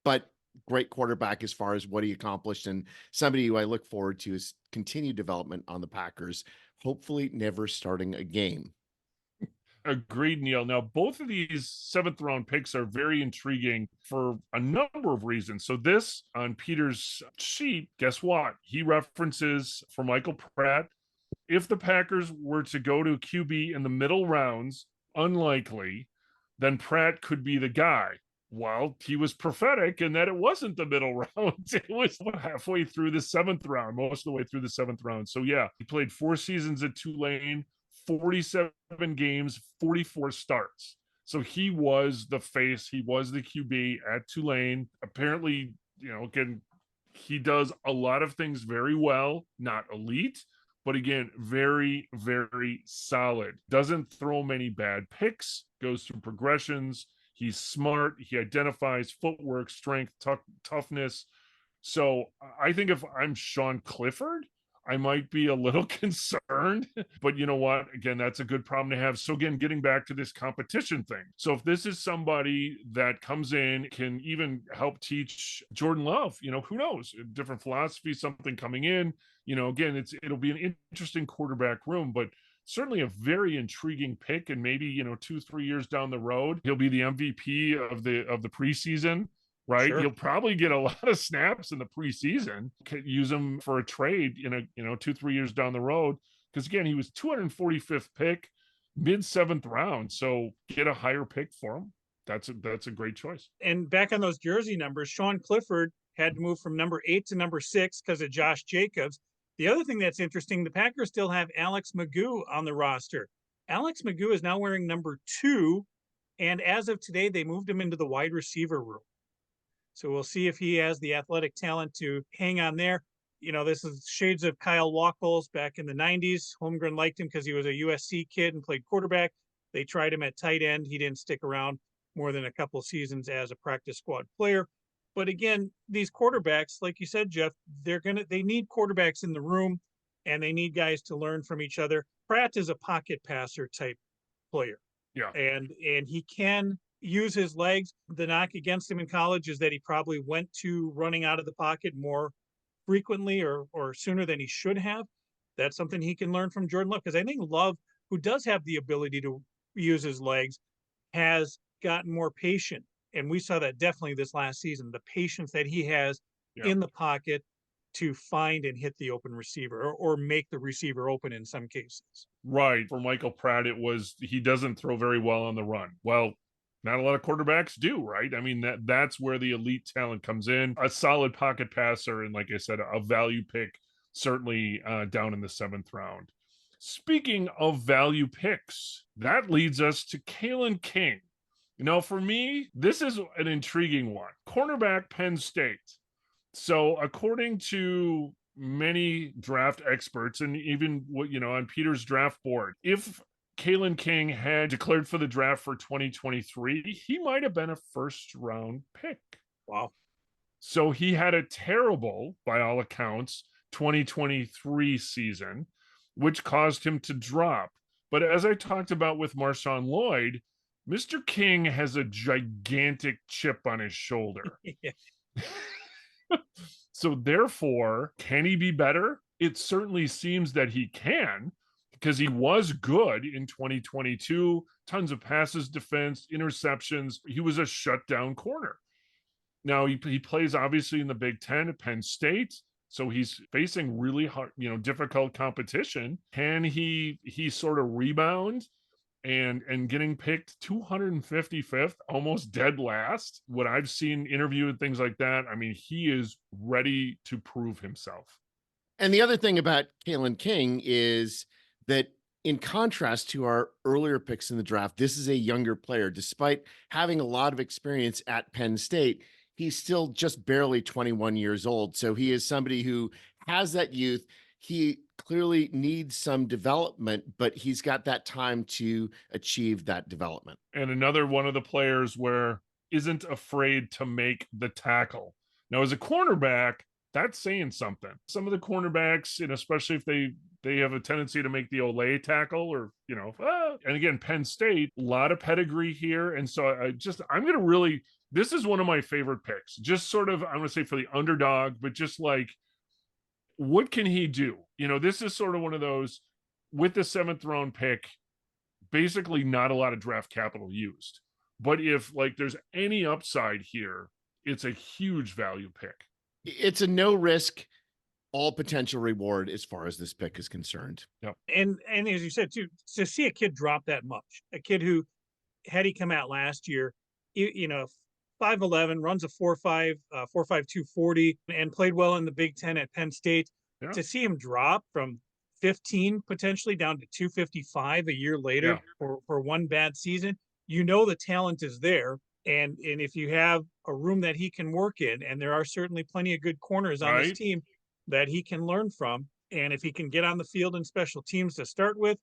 But great quarterback as far as what he accomplished, and somebody who I look forward to his continued development on the Packers, hopefully never starting a game. Agreed, Neil. Now, both of these 7th round picks are very intriguing for a number of reasons. So this on Peter's sheet, guess what? He references for Michael Pratt, if the Packers were to go to QB in the middle rounds, unlikely, then Pratt could be the guy. Well, he was prophetic in that it wasn't the middle rounds. It was halfway through the 7th round, most of the way through the 7th round. So yeah, he played 4 seasons at Tulane, 47 games, 44 starts. So he was the face. He was the QB at Tulane. Apparently, again, he does a lot of things very well, not elite, but again, very, very solid. Doesn't throw many bad picks, goes through progressions. He's smart. He identifies footwork, strength, toughness. So I think if I'm Sean Clifford, I might be a little concerned, but you know what? Again, that's a good problem to have. So again, getting back to this competition thing. So if this is somebody that comes in, can even help teach Jordan Love, who knows? A different philosophy, something coming in, again, it'll be an interesting quarterback room, but certainly a very intriguing pick. And maybe, 2-3 years down the road, he'll be the MVP of the preseason. Right. Sure. He'll probably get a lot of snaps in the preseason, use him for a trade 2-3 years down the road. Because again, he was 245th pick, mid 7th round. So get a higher pick for him. That's a great choice. And back on those jersey numbers, Sean Clifford had to move from number 8 to number 6 because of Josh Jacobs. The other thing that's interesting, the Packers still have Alex Magoo on the roster. Alex Magoo is now wearing number 2. And as of today, they moved him into the wide receiver room. So we'll see if he has the athletic talent to hang on there. This is shades of Kyle Walkles back in the 90s. Holmgren liked him because he was a USC kid and played quarterback. They tried him at tight end. He didn't stick around more than a couple of seasons as a practice squad player. But again, these quarterbacks, like you said, Jeff, they need quarterbacks in the room, and they need guys to learn from each other. Pratt is a pocket passer type player. Yeah. And he can use his legs. The knock against him in college is that he probably went to running out of the pocket more frequently or sooner than he should have. That's something he can learn from Jordan Love, because I think Love, who does have the ability to use his legs, has gotten more patient. And we saw that definitely this last season, the patience that he has in the pocket to find and hit the open receiver or make the receiver open in some cases. Right. For Michael Pratt, he doesn't throw very well on the run. Well, not a lot of quarterbacks do, right? I mean, that's where the elite talent comes in. A solid pocket passer, and like I said, a value pick, certainly down in the 7th round. Speaking of value picks, that leads us to Kalen King. For me, this is an intriguing one. Cornerback, Penn State. So according to many draft experts, and even on Peter's draft board, if Kalen King had declared for the draft for 2023, he might have been a 1st round pick. Wow. So he had a terrible, by all accounts, 2023 season, which caused him to drop. But as I talked about with Marshawn Lloyd, Mr. King has a gigantic chip on his shoulder. So therefore, can he be better? It certainly seems that he can, because he was good in 2022, tons of passes defense, interceptions. He was a shutdown corner. Now he plays obviously in the Big Ten at Penn State, so he's facing really hard, difficult competition. Can he sort of rebound and getting picked 255th, almost dead last? What I've seen interview and things like that, I mean, he is ready to prove himself. And the other thing about Kalen King is that, in contrast to our earlier picks in the draft, this is a younger player. Despite having a lot of experience at Penn State, he's still just barely 21 years old. So he is somebody who has that youth. He clearly needs some development, but he's got that time to achieve that development. And another one of the players where isn't afraid to make the tackle. Now, as a cornerback, that's saying something. Some of the cornerbacks, and especially if they have a tendency to make the Olay tackle, or and again, Penn State, a lot of pedigree here. And so I'm gonna really, this is one of my favorite picks. Just sort of, I'm gonna say for the underdog, but just like, what can he do? This is sort of one of those, with the 7th round pick, basically not a lot of draft capital used. But if like there's any upside here, it's a huge value pick. It's a no risk, all potential reward as far as this pick is concerned. Yep. And as you said too, to see a kid drop that much, a kid who, had he come out last year, 5'11", runs a 4.5, 4.5 240, and played well in the Big Ten at Penn State. Yeah. To see him drop from 15 potentially down to 255 a year later for one bad season, the talent is there. And if you have a room that he can work in, and there are certainly plenty of good corners on this team that he can learn from, and if he can get on the field in special teams to start with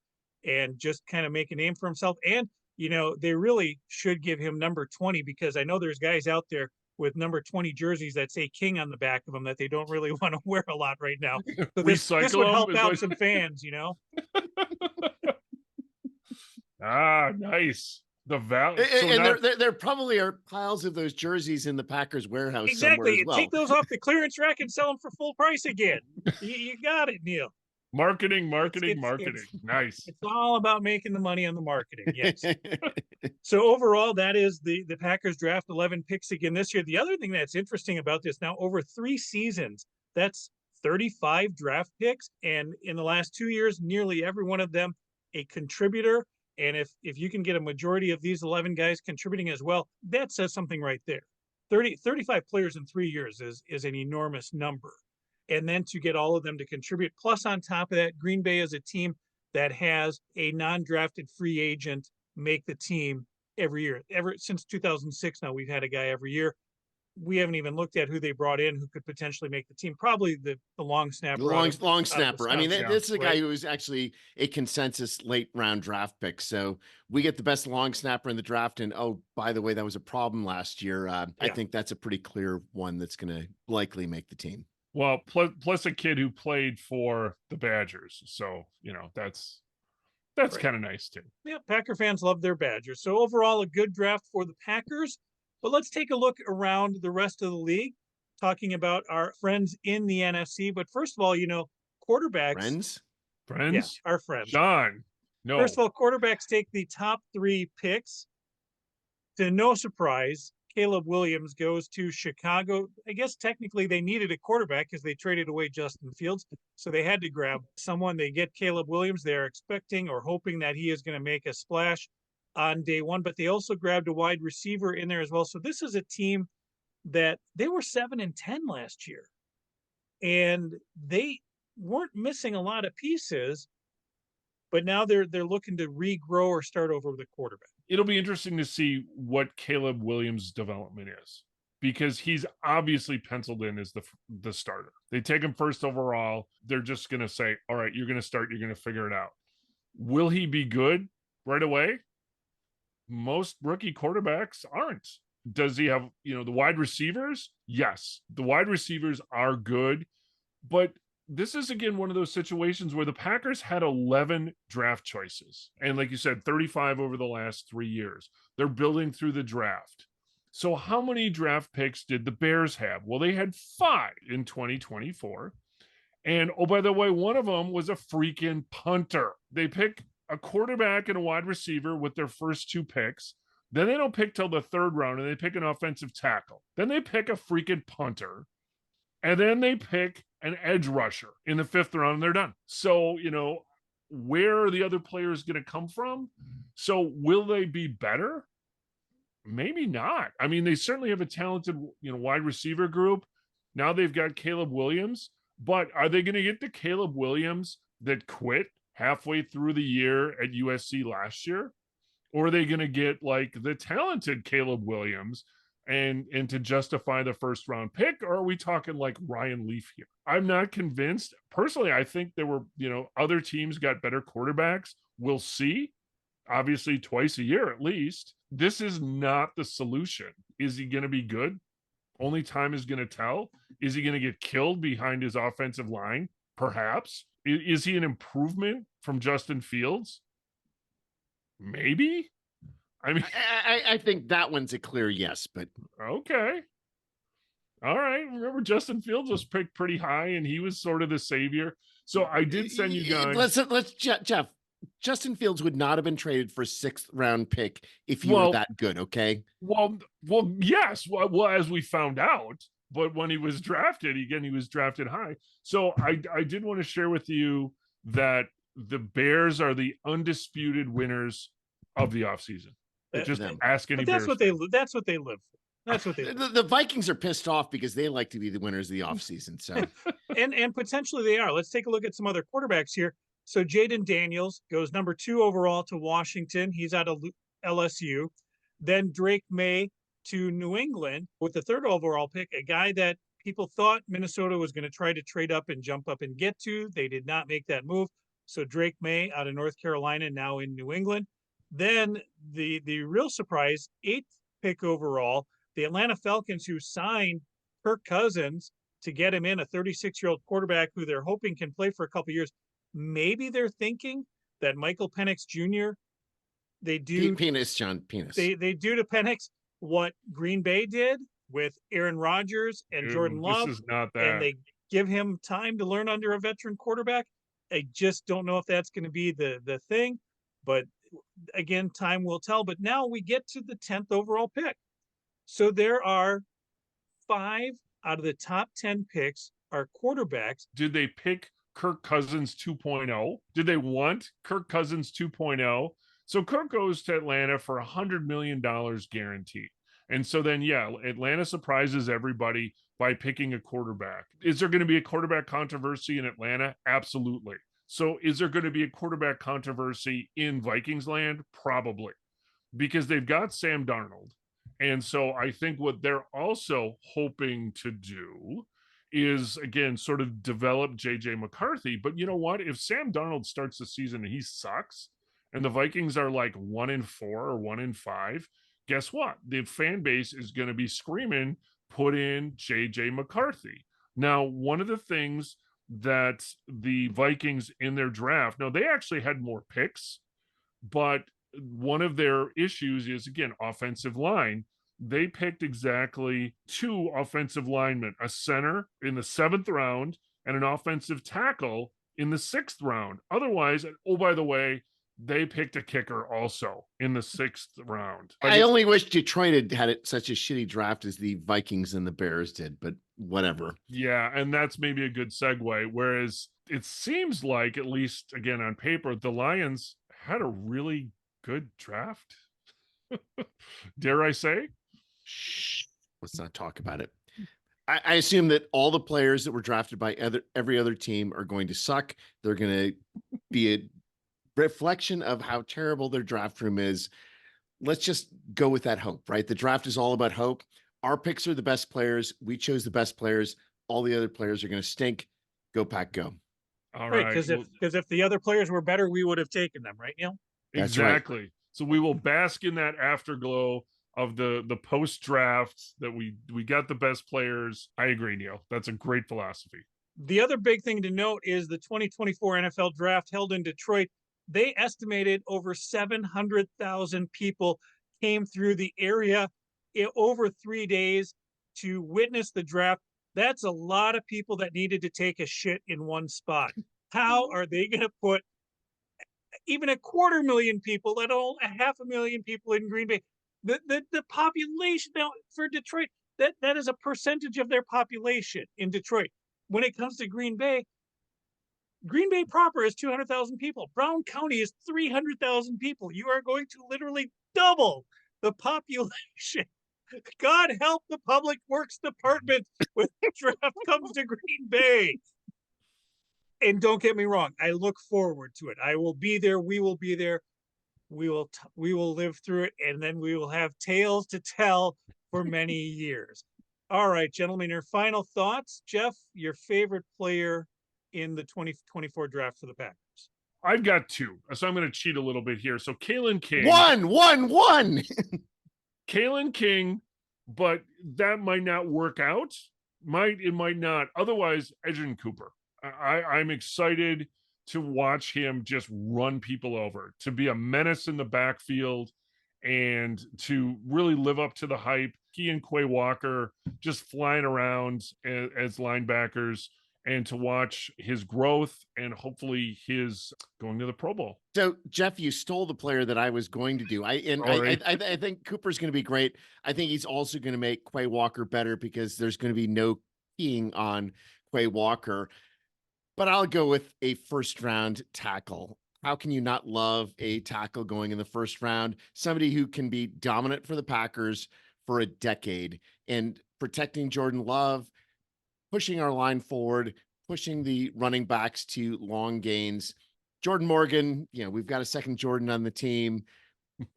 and just kind of make a name for himself, and they really should give him number 20, because I know there's guys out there with number 20 jerseys that say King on the back of them that they don't really want to wear a lot right now. So this would help out some fans, Nice. The value. And there probably are piles of those jerseys in the Packers warehouse somewhere as well. Take those off the clearance rack and sell them for full price again. You got it, Neil. Marketing. It's Nice. It's all about making the money on the marketing. Yes. So overall, that is the Packers draft 11 picks again this year. The other thing that's interesting about this, now over 3 seasons, that's 35 draft picks. And in the last 2 years, nearly every one of them a contributor. And if you can get a majority of these 11 guys contributing as well, that says something right there. 35 players in 3 years is an enormous number. And then to get all of them to contribute. Plus, on top of that, Green Bay is a team that has a non-drafted free agent make the team every year. Ever since 2006 now, we've had a guy every year. We haven't even looked at who they brought in who could potentially make the team. Probably the long snapper. Long snapper. I mean, this is a guy who is actually a consensus late round draft pick. So we get the best long snapper in the draft. And oh, by the way, that was a problem last year. I think that's a pretty clear one that's going to likely make the team. Well, plus a kid who played for the Badgers. So, that's kind of nice too. Yeah, Packer fans love their Badgers. So overall, a good draft for the Packers. But let's take a look around the rest of the league, talking about our friends in the NFC. But first of all, quarterbacks. Friends? Yeah, our friends. John, no. First of all, quarterbacks take the top 3 picks. To no surprise, Caleb Williams goes to Chicago. I guess technically they needed a quarterback because they traded away Justin Fields. So they had to grab someone. They get Caleb Williams. They're expecting or hoping that he is going to make a splash on day one, but they also grabbed a wide receiver in there as well. So this is a team that they were 7-10 last year, and they weren't missing a lot of pieces, but now they're looking to regrow or start over with a quarterback. It'll be interesting to see what Caleb Williams' development is, because he's obviously penciled in as the starter. They take him first overall. They're just going to say, all right, you're going to start. You're going to figure it out. Will he be good right away? Most rookie quarterbacks aren't. Does he have, the wide receivers? Yes, the wide receivers are good, but this is again one of those situations where the Packers had 11 draft choices. And like you said, 35 over the last 3 years. They're building through the draft. So how many draft picks did the Bears have? Well, they had 5 in 2024. And oh, by the way, one of them was a freaking punter. They pick a quarterback and a wide receiver with their first 2 picks. Then they don't pick till the 3rd round, and they pick an offensive tackle. Then they pick a freaking punter. And then they pick an edge rusher in the 5th round, and they're done. So, where are the other players going to come from? So will they be better? Maybe not. I mean, they certainly have a talented, wide receiver group. Now they've got Caleb Williams. But are they going to get the Caleb Williams that quit halfway through the year at USC last year? Or are they going to get like the talented Caleb Williams and to justify the first round pick? Or are we talking like Ryan Leaf here? I'm not convinced. Personally, I think there were, other teams got better quarterbacks. We'll see. Obviously, twice a year at least. This is not the solution. Is he going to be good? Only time is going to tell. Is he going to get killed behind his offensive line? Perhaps. Is he an improvement from Justin Fields? Maybe. I mean, I think that one's a clear yes, but okay. All right. Remember, Justin Fields was picked pretty high, and he was sort of the savior. So I did send you guys. Let's Jeff. Justin Fields would not have been traded for 6th round pick if you were that good. Okay. Well, yes. Well, as we found out, but when he was drafted, he was drafted high. So I did want to share with you that the Bears are the undisputed winners of the offseason. Just ask any. But that's Bears that's what they live for. That's what they. The Vikings are pissed off because they like to be the winners of the offseason. So, and potentially they are. Let's take a look at some other quarterbacks here. So Jaden Daniels goes number 2 overall to Washington. He's out of LSU. Then Drake May to New England with the 3rd overall pick, a guy that people thought Minnesota was going to try to trade up and jump up and get to. They did not make that move. So Drake May out of North Carolina, now in New England. Then the real surprise, 8th pick overall, the Atlanta Falcons, who signed Kirk Cousins to get him in, a 36-year-old quarterback who they're hoping can play for a couple of years. Maybe they're thinking that Michael Penix Jr. They do penis, John, penis. They do to Penix what Green Bay did with Aaron Rodgers and Jordan Love. This is not that. And they give him time to learn under a veteran quarterback. I just don't know if that's going to be the thing. But again, time will tell. But now we get to the 10th overall pick. So there are 5 out of the top 10 picks are quarterbacks. Did they pick Kirk Cousins 2.0? Did they want Kirk Cousins 2.0? So Kirk goes to Atlanta for $100 million guaranteed. And so then, Atlanta surprises everybody by picking a quarterback. Is there going to be a quarterback controversy in Atlanta? Absolutely. So is there going to be a quarterback controversy in Vikings land? Probably, because they've got Sam Darnold. And so I think what they're also hoping to do is, again, sort of develop JJ McCarthy. But you know what? If Sam Darnold starts the season and he sucks, and the Vikings are like 1-4 or 1-5, guess what? The fan base is going to be screaming, put in JJ McCarthy. Now, one of the things that the Vikings in their draft, now they actually had more picks, but one of their issues is, again, offensive line. They picked exactly 2 offensive linemen, a center in the 7th round and an offensive tackle in the 6th round. Otherwise, oh, by the way, they picked a kicker also in the 6th round. I only wish Detroit had such a shitty draft as the Vikings and the Bears did, but whatever. Yeah, and that's maybe a good segue. Whereas it seems like, at least again on paper, the Lions had a really good draft. Dare I say? Shh, let's not talk about it. I assume that all the players that were drafted by every other team are going to suck. They're going to be a reflection of how terrible their draft room is. Let's just go with that hope, right? The draft is all about hope. Our picks are the best players. We chose the best players. All the other players are going to stink. Go Pack, go. All right. Because if the other players were better, we would have taken them, right, Neil? Exactly. Right. So we will bask in that afterglow of the post draft that we got the best players. I agree, Neil. That's a great philosophy. The other big thing to note is the 2024 NFL draft held in Detroit. They estimated over 700,000 people came through the area over 3 days to witness the draft. That's a lot of people that needed to take a shit in one spot. How are they going to put even 250,000 people, let alone 500,000 people in Green Bay? The population now for Detroit, that is a percentage of their population in Detroit. When it comes to Green Bay proper is 200,000 people. Brown County is 300,000 people. You are going to literally double the population. God help the public works department when the draft comes to Green Bay. And don't get me wrong, I look forward to it. I will be there. We will be there. We will live through it, and then we will have tales to tell for many years. All right, gentlemen, your final thoughts. Jeff, your favorite player in the 2024 draft for the Packers? I've got two, so I'm going to cheat a little bit here. So Kalen King. One. Kalen King, but that might not work out. It might not. Otherwise, Edgerrin Cooper. I'm excited to watch him just run people over, to be a menace in the backfield, and to really live up to the hype. He and Quay Walker just flying around as linebackers, and to watch his growth and hopefully his going to the Pro Bowl. So, Jeff, you stole the player that I was going to do. I think Cooper's going to be great. I think he's also going to make Quay Walker better because there's going to be no keying on Quay Walker. But I'll go with a first-round tackle. How can you not love a tackle going in the first round? Somebody who can be dominant for the Packers for a decade and protecting Jordan Love, pushing our line forward, pushing the running backs to long gains. Jordan Morgan, we've got a second Jordan on the team,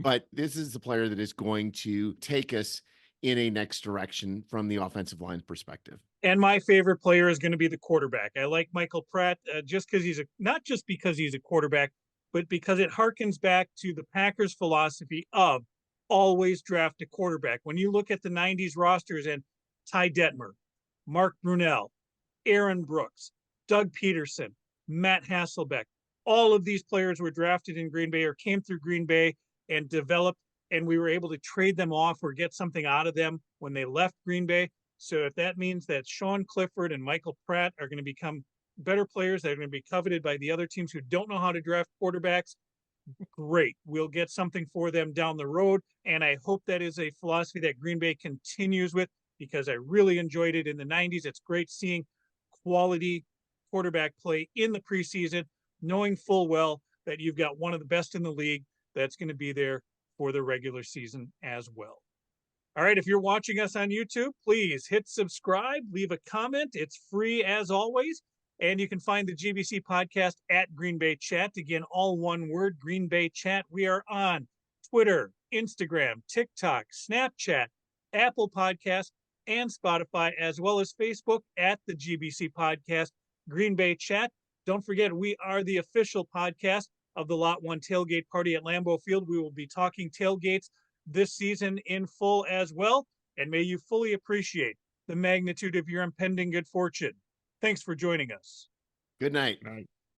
but this is the player that is going to take us in a next direction from the offensive line perspective. And my favorite player is going to be the quarterback. I like Michael Pratt just because not just because he's a quarterback, but because it harkens back to the Packers' philosophy of always draft a quarterback. When you look at the 90s rosters and Ty Detmer, Mark Brunell, Aaron Brooks, Doug Peterson, Matt Hasselbeck, all of these players were drafted in Green Bay or came through Green Bay and developed, and we were able to trade them off or get something out of them when they left Green Bay. So if that means that Sean Clifford and Michael Pratt are going to become better players that are going to be coveted by the other teams who don't know how to draft quarterbacks, great. We'll get something for them down the road. And I hope that is a philosophy that Green Bay continues with, because I really enjoyed it in the 90s. It's great seeing quality quarterback play in the preseason, knowing full well that you've got one of the best in the league that's going to be there for the regular season as well. All right, if you're watching us on YouTube, please hit subscribe, leave a comment. It's free as always. And you can find the GBC podcast at Green Bay Chat. Again, all one word, Green Bay Chat. We are on Twitter, Instagram, TikTok, Snapchat, Apple Podcasts, and Spotify, as well as Facebook at the GBC podcast, Green Bay Chat. Don't forget, we are the official podcast of the Lot 1 Tailgate Party at Lambeau Field. We will be talking tailgates this season in full as well. And may you fully appreciate the magnitude of your impending good fortune. Thanks for joining us. Good night. Night.